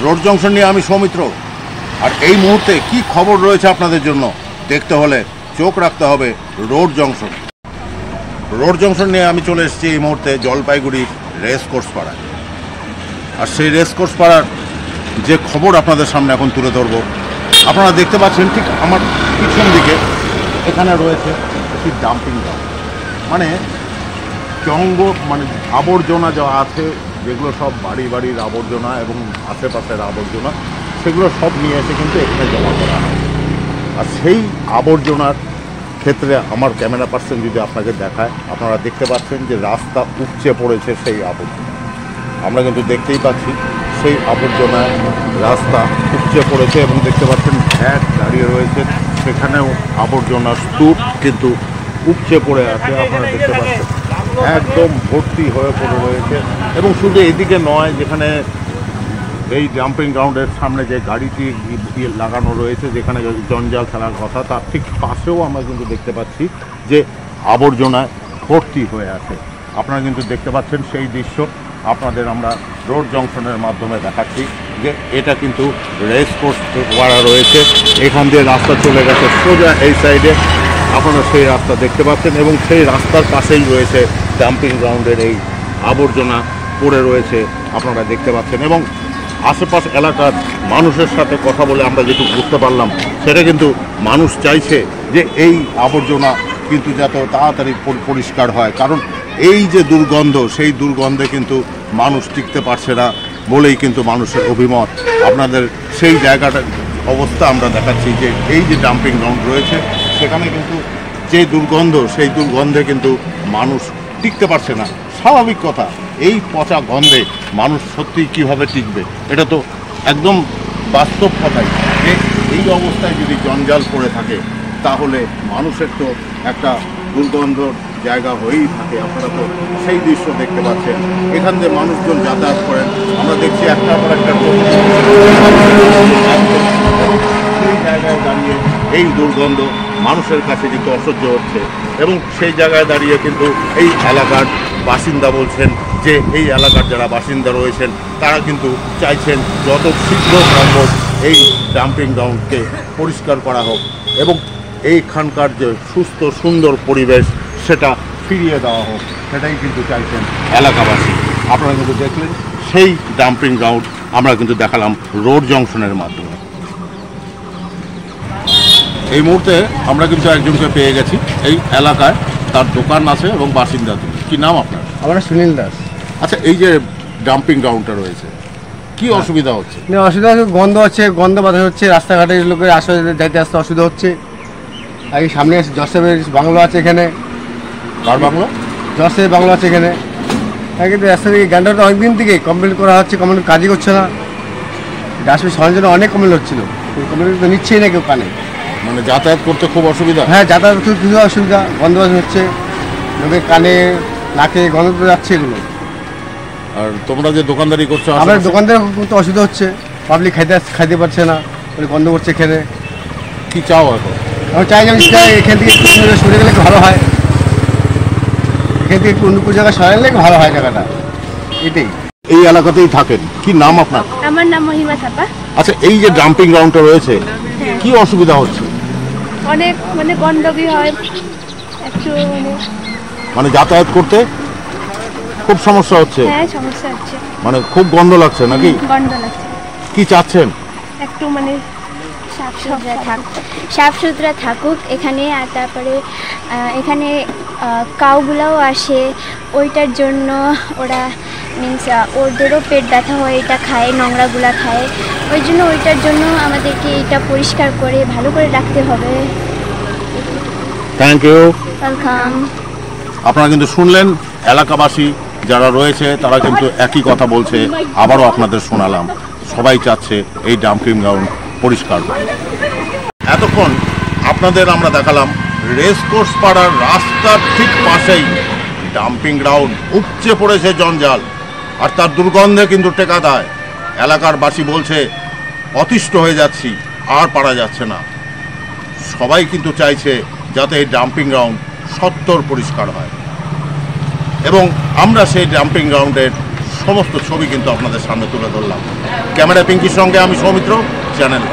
Road junction নিয়ে আমি সৌমিত্র। আর এই মুহূর্তে কি খবর রয়েছে আপনাদের জন্য দেখতে হলে চোখ রাখতে হবে রোড জংশন। রোড জংশন নিয়ে আমি চলে এসেছি এই মুহূর্তে জলপাইগুড়ি রেস কোর্স পাড়ায়। আর সেই রেস কোর্স পাড়ার যে খবর আপনাদের সামনে এখন তুলে ধরবো, আপনারা দেখতে পাচ্ছেন ঠিক আমার পিছন দিকে এখানে রয়েছে একটি ডাম্পিং গ্রাউন্ড। মানে মানে আবর্জনা যা আছে, যেগুলো সব বাড়ির আবর্জনা এবং আশেপাশের আবর্জনা, সেগুলো সব নিয়ে এসে কিন্তু এখানে জমা করা হয়। আর সেই আবর্জনার ক্ষেত্রে আমার ক্যামেরা পার্সন যদি আপনাকে দেখায়, আপনারা দেখতে পাচ্ছেন যে রাস্তা উপচে পড়েছে সেই আবর্জনা। আমরা কিন্তু দেখতেই পাচ্ছি সেই আবর্জনায় রাস্তা উপচে পড়েছে এবং দেখতে পাচ্ছেন ভ্যান দাঁড়িয়ে রয়েছে, সেখানেও আবর্জনার স্তূপ কিন্তু উপচে পড়ে আছে। আপনারা দেখতে পাচ্ছেন একদম ভর্তি হয়ে পড়ে রয়েছে। এবং শুধু এদিকে নয়, যেখানে এই ডাম্পিং গ্রাউন্ডের সামনে যে গাড়িটি লাগানো রয়েছে, যেখানে জঞ্জাল ফেলার কথা, তার ঠিক পাশেও আমরা কিন্তু দেখতে পাচ্ছি যে আবর্জনায় ভর্তি হয়ে আছে। আপনারা কিন্তু দেখতে পাচ্ছেন সেই দৃশ্য আপনাদের আমরা রোড জংশনের মাধ্যমে দেখাচ্ছি যে এটা কিন্তু রেস কোর্স পাড়া রয়েছে। এখান দিয়ে রাস্তা চলে গেছে সোজা এই সাইডে, আপনারা সেই রাস্তা দেখতে পাচ্ছেন এবং সেই রাস্তার পাশেই রয়েছে ডাম্পিং গ্রাউন্ডের এই আবর্জনা পড়ে রয়েছে, আপনারা দেখতে পাচ্ছেন। এবং আশেপাশ এলাকার মানুষের সাথে কথা বলে আমরা যেটুকু বুঝতে পারলাম, সেটা কিন্তু মানুষ চাইছে যে এই আবর্জনা কিন্তু যাতে তাড়াতাড়ি পরিষ্কার হয়, কারণ এই যে দুর্গন্ধ, সেই দুর্গন্ধে কিন্তু মানুষ টিকতে পারছে না বলেই কিন্তু মানুষের অভিমত। আপনাদের সেই জায়গাটার অবস্থা আমরা দেখাচ্ছি যে এই যে ডাম্পিং গ্রাউন্ড রয়েছে, সেখানে কিন্তু যে দুর্গন্ধ, সেই দুর্গন্ধে কিন্তু মানুষ টিকতে পারছে না। স্বাভাবিক কথা, এই পচা গন্ধে মানুষ সত্যিই কীভাবে টিকবে? এটা তো একদম বাস্তব কথাই যে এই অবস্থায় যদি জঞ্জাল পড়ে থাকে, তাহলে মানুষের তো একটা দুর্গন্ধ জায়গা হয়েই থাকে। আপনারা তো সেই দৃশ্য দেখতে পাচ্ছেন, এখান দিয়ে মানুষজন যাতায়াত করেন, আমরা দেখছি একটার পর একটা সেই জায়গায় দাঁড়িয়ে এই দুর্গন্ধ মানুষের কাছে কিন্তু অসহ্য হচ্ছে। এবং সেই জায়গায় দাঁড়িয়ে কিন্তু এই এলাকার বাসিন্দা বলছেন যে এই এলাকার যারা বাসিন্দা রয়েছেন, তারা কিন্তু চাইছেন যত শীঘ্র সম্ভব এই ডাম্পিং গ্রাউন্ডকে পরিষ্কার করা হোক এবং এইখানকার যে সুস্থ সুন্দর পরিবেশ, সেটা ফিরিয়ে দেওয়া হোক, সেটাই কিন্তু চাইছেন এলাকাবাসী। আপনারা কিন্তু দেখলেন সেই ডাম্পিং গ্রাউন্ড আমরা কিন্তু দেখালাম রোড জংশনের মাধ্যমে। এই মুহূর্তে আমরা কিন্তু একজনকে পেয়ে গেছি এই এলাকায়, তার দোকান আছে এবং বাসিন্দা। কি নাম আপনার? আমার সুনীল দাস। আচ্ছা, এই যে ডাম্পিং গ্রাউন্ডটা রয়েছে, কি অসুবিধা হচ্ছে? অসুবিধা হচ্ছে, গন্ধ হচ্ছে, গন্ধ বাতাস হচ্ছে, রাস্তাঘাটে লোকের আসতে যাইতে আসতে অসুবিধা হচ্ছে। আর এই সামনে জর্সেবের বাংলো আছে, এখানে কার বাংলো? জর্সেবের বাংলো আছে এখানে। কিন্তু রাস্তা থেকে গ্যান্ডারটা অনেক দিন থেকে কমপ্লেন করা হচ্ছে, কমপ্লেন কাজই করছে না। ডাস্টবিন সরানোর জন্য অনেক কমপ্লেন হচ্ছিল, কমপ্লেন তো নিচ্ছেই না কেউ কানে। মানে যাতায়াত করতে খুব অসুবিধা? হ্যাঁ, যাতায়াত করতে খুব অসুবিধা, গন্ধ বাতাস হচ্ছে, লোকের কানে নাকে গন্ধ যাচ্ছে এগুলো। আর তোমরা যে দোকানদারি করছো? আমার দোকানদার তো অসুবিধা হচ্ছে, পাবলিক খাইতে পারছে না, গন্ধ করছে এখানে। কি চাও এখন? আমি চাই যে এখান থেকে সরে গেলে ভালো হয়, এখান থেকে একটু অন্য কোনো জায়গায় সরালে ভালো হয় জায়গাটা, এটাই। এই এলাকাতেই থাকেন, কি নাম আপনার? আমার নাম মহিমা থাপা। আচ্ছা, এই যে ডাম্পিং গ্রাউন্ডটা রয়েছে, কি অসুবিধা হচ্ছে? অনেক গন্ধবি হয় একটু, মানে যাতায়াত করতে খুব সমস্যা হচ্ছে? হ্যাঁ, সমস্যা হচ্ছে। মানে খুব গন্ধ লাগছে নাকি? গন্ধ লাগছে। কি চাচ্ছেন? একটু সাফ সুতরা থাকুক এখানে। আর তারপরে এখানে কাউগুলাও আসে, ওইটার জন্য ওরা মিনস ওদেরও পেট ব্যথা হয়, এটা খায়, নোংরাগুলা খায়, ওই জন্য ওইটার জন্য আমাদেরকে এটা পরিষ্কার করে ভালো করে রাখতে হবে। Thank you, welcome. আপনারা কিন্তু শুনলেন, এলাকাবাসী যারা রয়েছে তারা কিন্তু একই কথা বলছে, আবারও আপনাদের শোনালাম। সবাই চাচ্ছে এই ডাম্পিং গ্রাউন্ড পরিষ্কার। এতক্ষণ আপনাদের আমরা দেখালাম রেস কোর্স পাড়ার রাস্তার ঠিক পাশেই ডাম্পিং গ্রাউন্ড, উপচে পড়েছে জঞ্জাল, আর তার দুর্গন্ধে কিন্তু টেকা দেয়। এলাকার বাসী বলছে অতিষ্ঠ হয়ে যাচ্ছি, আর পারা যাচ্ছে না। সবাই কিন্তু চাইছে যাতে এই ডাম্পিং গ্রাউন্ড সত্বর পরিষ্কার হয়, এবং আমরা সেই ডাম্পিং গ্রাউন্ডের সমস্ত ছবি কিন্তু আপনাদের সামনে তুলে ধরলাম। ক্যামেরা পিঙ্কির সঙ্গে আমি সৌমিত্র, চ্যানেল।